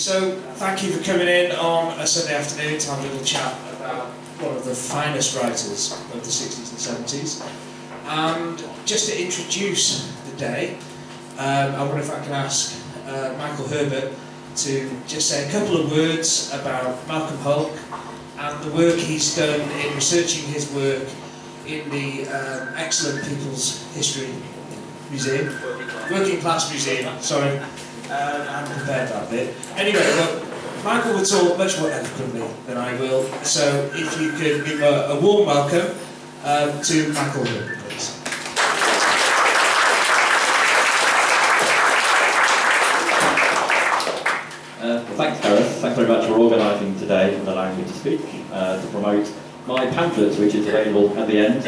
So, thank you for coming in on a Sunday afternoon to have a little chat about one of the finest writers of the 60s and 70s. And just to introduce the day, I wonder if I can ask Michael Herbert to just say a couple of words about Malcolm Hulke and the work he's done in researching his work in the excellent People's History Museum, Working Class Museum, sorry, I haven't prepared that bit. Anyway, look, Michael will talk much more eloquently than I will, so if you could give a warm welcome to Michael Herbert, please. Thanks, Terrance. Thanks very much for organising today and allowing me to speak, to promote my pamphlets, which is available at the end.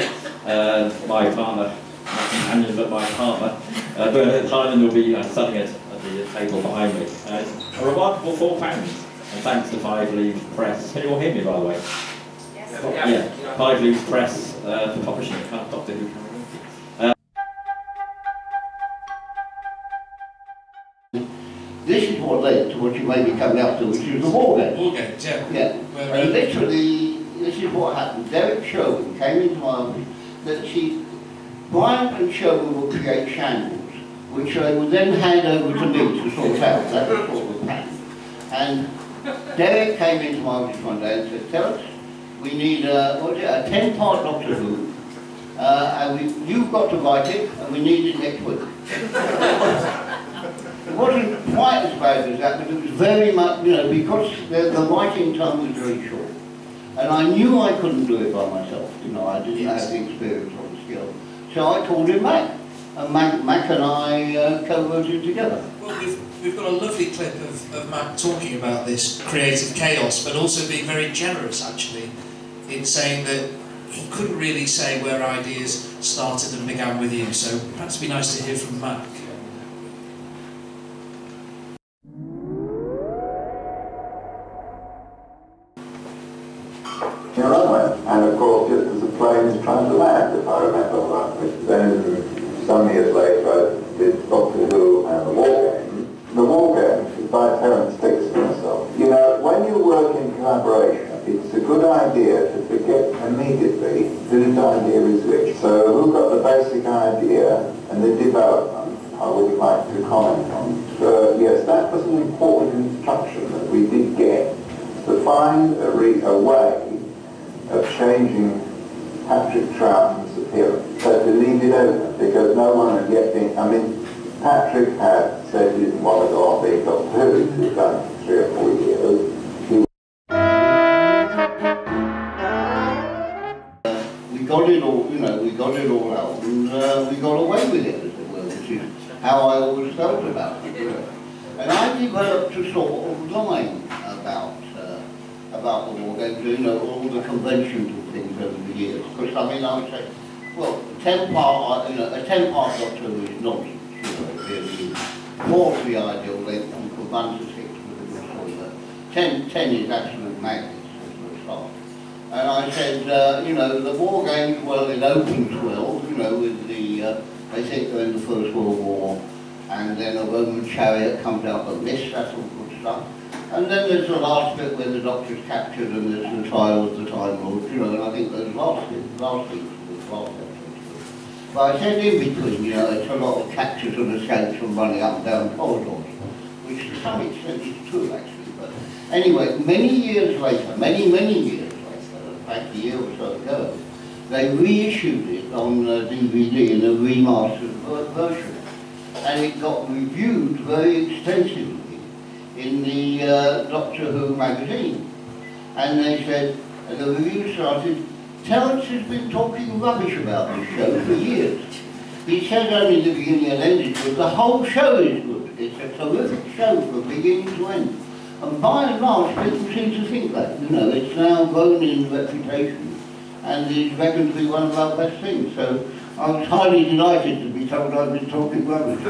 My partner, not companion, but my partner, Bernard Hyland, will be selling it at the table behind me. A remarkable £4, and thanks to 5 Leaves Press. Can you all hear me, by the way? Yes. Yeah, 5 Leaves Press for publishing it. Doctor Who. This is what led to what you may be coming up to, which is the war games. War games, yeah. Yeah. And literally, this is what happened. Derek Sherwin came into my office that Bryant and Sherwin would create shambles, which they would then hand over to me to sort out. That was sort of the plan. And Derek came into my office one day and said, "Terrance, we need a 10-part Doctor Who, and you've got to write it, and we need it next week." It wasn't quite as bad as that, but it was very much, because the writing time was very short. And I knew I couldn't do it by myself, I didn't have the experience or the skill. So I called in Mac, and Mac and I co-wrote it together. Well, we've got a lovely clip of Mac talking about this creative chaos, but also being very generous, actually, in saying that he couldn't really say where ideas started and began with you. So perhaps it'd be nice to hear from Mac. And of course, just as the plane is trying to land, if I remember rightly. Then, some years later, I did Doctor Who and the War Games. The War Games, by Terrance Dicks and myself. When you work in collaboration, it's a good idea to forget immediately whose idea is which. So, who got the basic idea and the development, I would like to comment on. So, yes, that was an important instruction that we did get, to find a way of changing Patrick Troughton's appearance, so to leave it open, because no one had yet been, Patrick had said he didn't want to go on being Doctor Who, he'd done it for 3 or 4 years. We got it all, we got it all out, and we got away with it, as it were, which is how I always felt about it, And I developed a sort of line about the war games, all the conventions and things over the years. Because I would say, well, a 10-part Doctor Who is nonsense, really. 4 is the ideal length, and for 1 to 6 with a good story. 10 is absolute madness as a start. And I said, the war games, well, it opens well, with they think they're in the First World War, and then a Roman chariot comes out of this, that's all good stuff. And then there's the last bit where the Doctor's captured and there's the trial of the Time Lord, and I think those last episode. But I said in between, it's a lot of captures and escapes from running up and down corridors, which to some extent is true actually. But anyway, many years later, many years later, in fact a year or so ago, they reissued it on DVD in a remastered version. And it got reviewed very extensively in the Doctor Who magazine. And they said, the review started, "Terrance has been talking rubbish about this show for years. He said only the beginning and end is good, the whole show is good. It's a terrific show from beginning to end." And by and large, people seem to think that, it's now grown in reputation and is reckoned to be one of our best things. So I was highly delighted to be told I've been talking rubbish.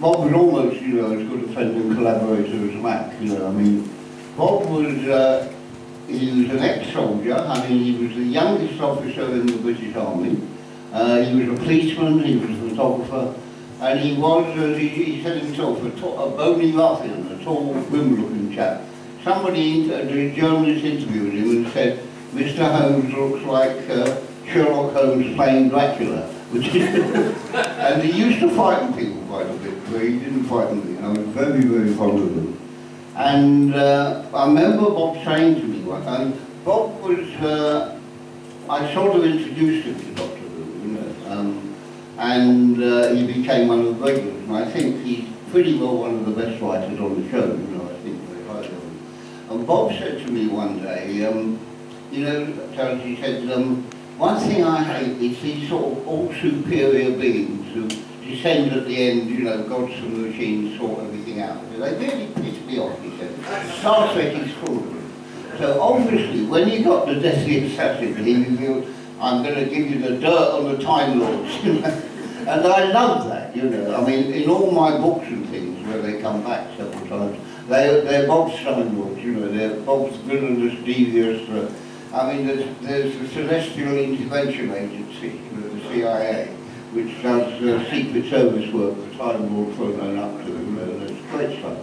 Bob was almost, as good a friend and collaborator as Mac, Bob was, he was an ex-soldier, he was the youngest officer in the British Army, He was a policeman, he was a photographer, and he was, as he said himself, a bony ruffian, a tall, grim-looking chap. Somebody, a journalist interviewed him and said, Mr. Holmes looks like Sherlock Holmes playing Dracula, which is and he used to frighten people quite a bit, but he didn't frighten me. I was very, very fond of him. And I remember Bob saying to me one time, Bob was, I sort of introduced him to Doctor Who, you know, and he became one of the regulars, and I think he's pretty well one of the best writers on the show, you know, I think very highly of him. And Bob said to me one day, you know, Terrance, he said, one thing I hate is these sort of all-superior beings who descend at the end, you know, gods from the machines sort everything out. They really piss me off, he said. Star Trek is full of them. So obviously, when you got the Deathly Assassin, he revealed, I'm going to give you the dirt on the Time Lords, you know. And I love that, you know. I mean, in all my books and things, where they come back several times, they're Bob's Time Lords, you know, they're Bob's villainous, devious, I mean, there's the Celestial Intervention Agency, you know, the CIA, which does secret service work for Time Lords for known up to, you know, that's great stuff.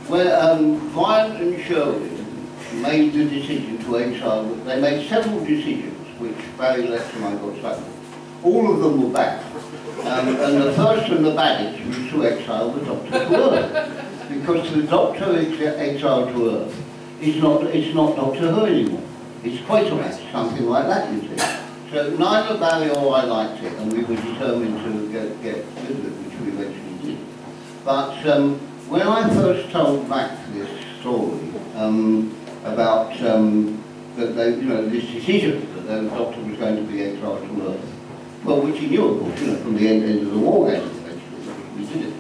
Well, Vine and Sherwin made the decision to exile, they made several decisions which Barry Letts and I got stuck with. All of them were bad. And the first and the baddest was to exile the Doctor to Earth. Because the Doctor exiled to Earth is not Doctor Who anymore. It's Quatermass, something like that, you see. So neither Barry or I liked it, and we were determined to get rid of it, which we eventually did. But when I first told Mac this story about that they, you know, this decision that the Doctor was going to be exiled to Earth, well, which he knew, of course, you know, from the end of the war games, eventually, we did it.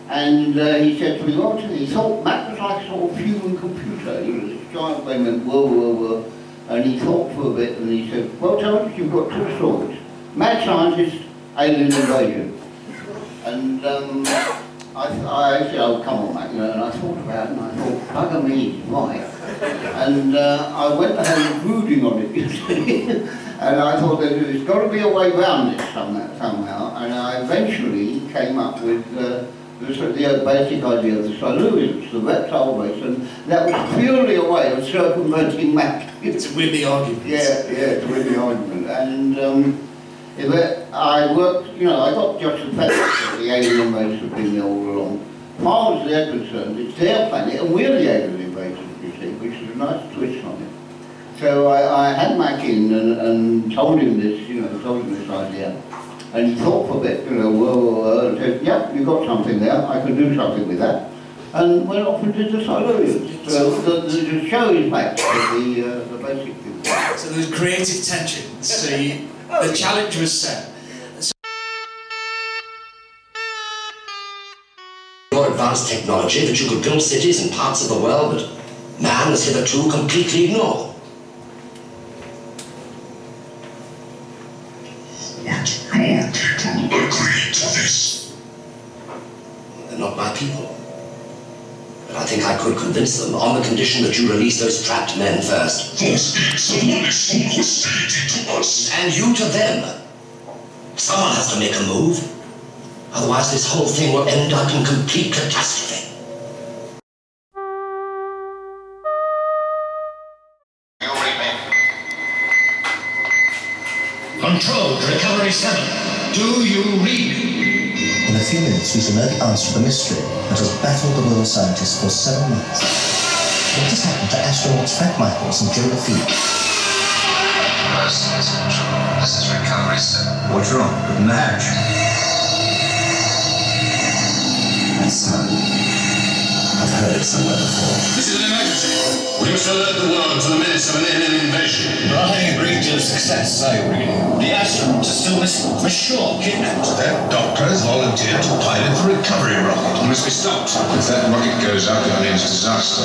And he said to me, well, he thought Mac was like a sort of human computer, you know, this giant brain went whir, whir, whir, and he thought for a bit, and he said, well, Terrance, you've got two stories. Mad scientist, alien invasion. And I said, oh, come on, Mac, you know, and I thought about it, and I thought, bugger me, right. And I went ahead brooding on it, you see, and I thought that there's got to be a way around it somehow, and I eventually came up with the basic idea of the Silurians, the reptile race, and that was purely a way of circumventing Mac. To win the argument. Yeah, to win the argument. And I worked, you know, I got just the fact that the alien race had been there all along. As far as they're concerned, it's their planet, and we're the alien invaders, you see, which is a nice twist on it. So I had Mac in and told him this, you know, told him this idea. And he thought for a bit, you know, and said, yeah, you've got something there, I can do something with that. And went off and did the Silurians. So the show is back to the basic thing. So there's creative tensions, so the challenge was set. More advanced technology that you could build cities in parts of the world that man has hitherto completely ignored. What more people agree to this? They're not my people. But I think I could convince them on the condition that you release those trapped men first. Someone is from hostility to us. And you to them. Someone has to make a move. Otherwise this whole thing will end up in complete catastrophe. Control to Recovery 7. Do you read me? In a few minutes, we shall know the answer to the mystery that has baffled the world of scientists for 7 months. What has happened to astronauts Frank Michaels and Joe Affiefilm? This is Control. This is Recovery 7. What's wrong with the match? That sound. I've heard it somewhere before. This is an emergency. We must alert the world to the menace of an alien invasion. Nothing agreed to success, I read. The astronauts are still missing. For sure, kidnapped. That doctor has volunteered to pilot the recovery rocket. It must be stopped. If that rocket goes up, it means disaster.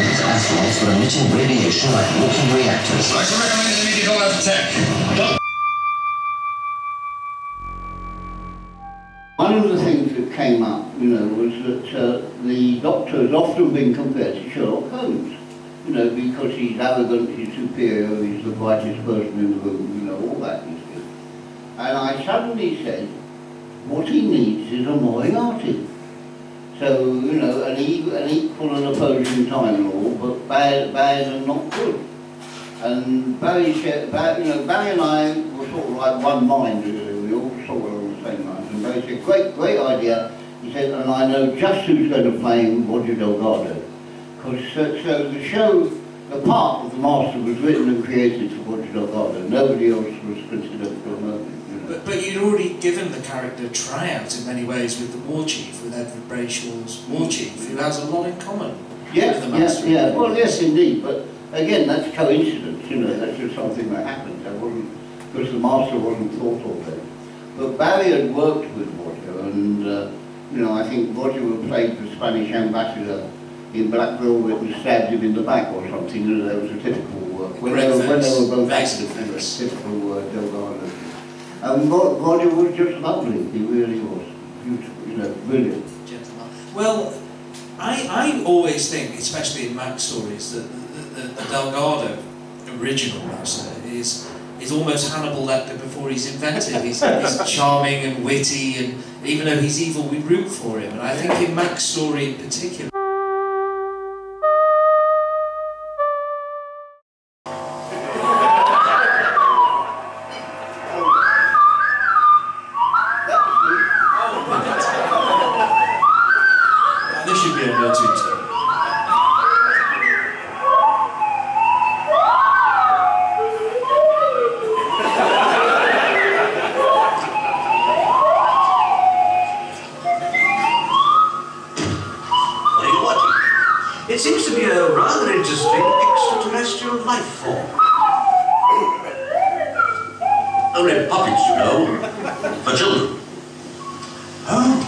These astronauts were emitting radiation like walking reactors. I shall recommend an immediate all-out attack. One of the things that came up, you know, was that the Doctor has often been compared to Sherlock Holmes. you know, because he's arrogant, he's superior, he's the brightest person in the room, you know, all that is good. And I suddenly said, what he needs is a Moriarty. So, you know, an equal and opposing time and all, but bad and not good. And Barry and I were sort of like one mind, really. We all sort of on the same lines. And Barry said, great idea. He said, and I know just who's going to play him, Roger Delgado. Because so the show, the part of the Master was written and created for Roger Delgado. Nobody else was considered for a moment. But you'd already given the character tryout in many ways with the War Chief, with Edward Brayshaw's War Chief, who has a lot in common with the Master. Yeah. Well, yes, indeed. But again, that's coincidence. You know, that's just something that happened. That wasn't because the Master wasn't thought of then. But Barry had worked with Roger, and you know, I think Roger had played the Spanish ambassador in Black Velvet and stabbed him in the back or something. You know, that was a typical when they were both active, typical Delgado. And Roger was just lovely, he really was. Beautiful, you know, brilliant. Gentleman. Well, I always think, especially in Mac's stories, that the Delgado original Master is almost Hannibal Lecter before he's invented. He's charming and witty, and even though he's evil, we root for him. And I think in Mac's story in particular, it seems to be a rather interesting extraterrestrial life form. Only puppies, you know, for children. Oh.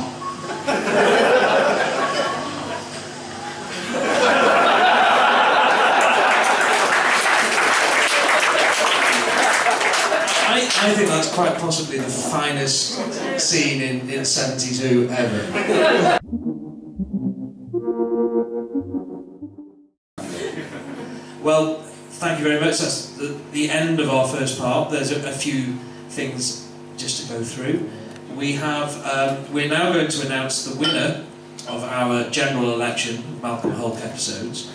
I think that's quite possibly the finest scene in 72 ever. Well, thank you very much. That's the end of our first part. There's a few things just to go through. We have, we're now going to announce the winner of our general election Malcolm Hulke episodes,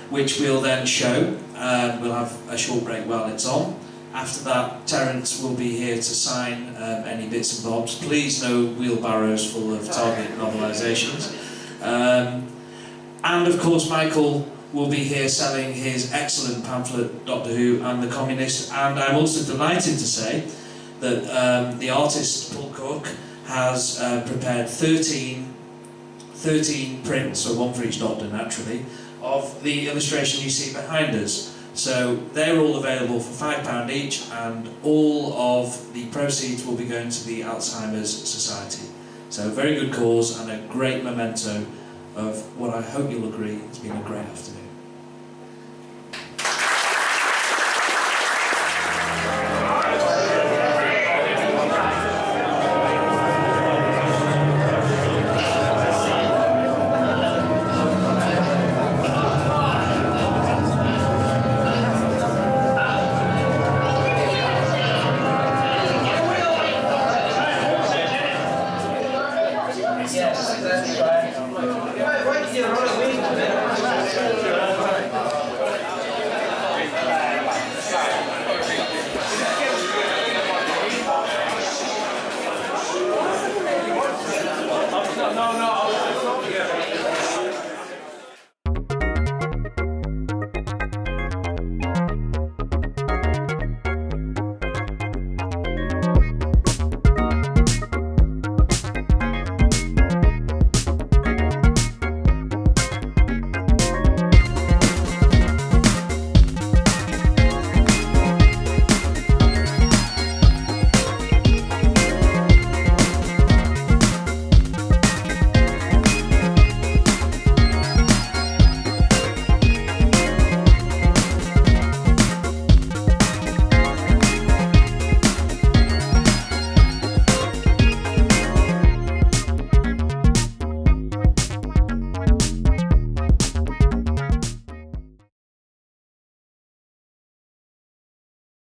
which we'll then show. We'll have a short break while it's on. After that, Terrance will be here to sign any bits and bobs. Please, no wheelbarrows full of Target novelisations. And of course, Michael will be here selling his excellent pamphlet, Doctor Who and the Communist. And I'm also delighted to say that the artist, Paul Cook, has prepared 13 prints, so one for each Doctor naturally, of the illustration you see behind us. So they're all available for £5 each, and all of the proceeds will be going to the Alzheimer's Society. So a very good cause and a great memento of what I hope you'll agree has been a great afternoon. No,